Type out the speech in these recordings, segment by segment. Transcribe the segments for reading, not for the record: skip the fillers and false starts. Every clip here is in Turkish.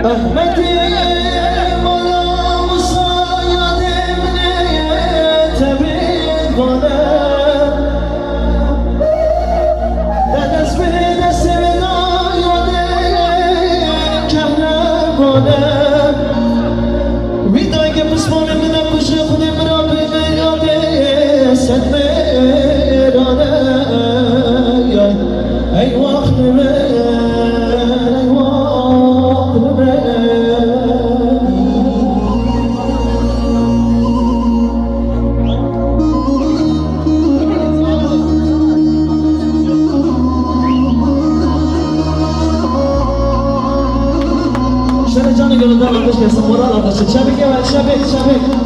Ahmet'im olamsa yadim neye tebrik olam Deniz bir de sevda yadim kehrem olam Vidayge pısmanım ne kuşu kudim Rabbim yadim sen merane Ey vaktime Şöyle canı gönülden alkış gelsin, moral alkışı. Şabik evet, şabik.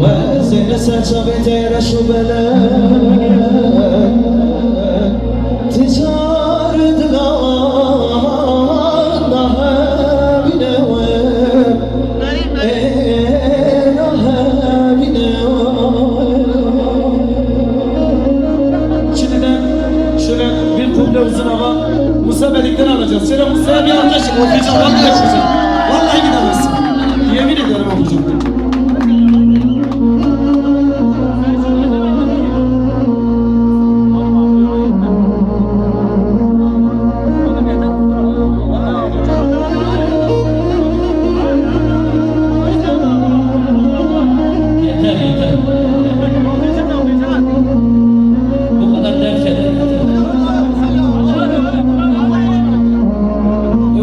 وزين سجبت يرشو بلاد تجارة لعنها بنوام إنها بنوام Şimdiden şöyle bir kuple uzun hava Musa Belik'ten alacağız. Şöyle Musa'ya bir anlaşık okuyacağım. Vallahi açmayacağım. Vallahi gidemezsin. Yemin ederim okuyacağım.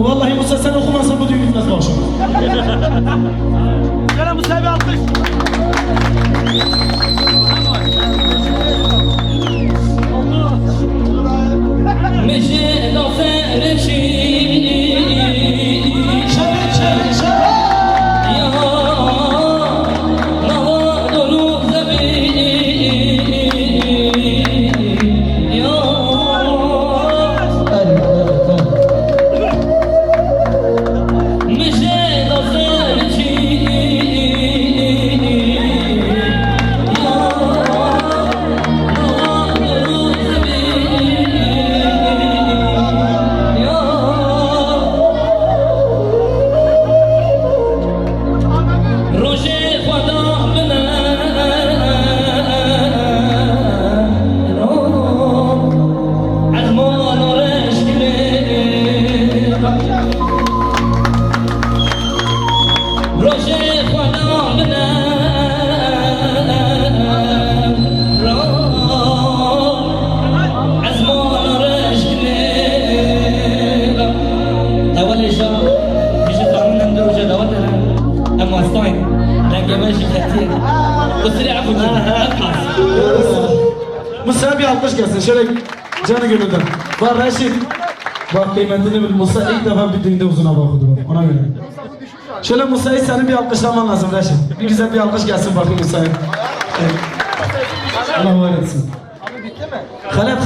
Vallahi Musa sen okumazsan bu düğün bitmez bu akşam. Gel Musa bir alkış. Meşe zafer Musa'ya bir alkış gelsin. Şöyle canı gönülden. Var Reşit. Bak kıymetini bil. Musa ilk defa bir düğünde uzun hava okudu. Ona göre. Şöyle Musa'yı senin bir alkışlaman lazım Reşit. Bir güzel bir alkış gelsin bakayım Musa'ya. Evet. Allah var etsin. Halep.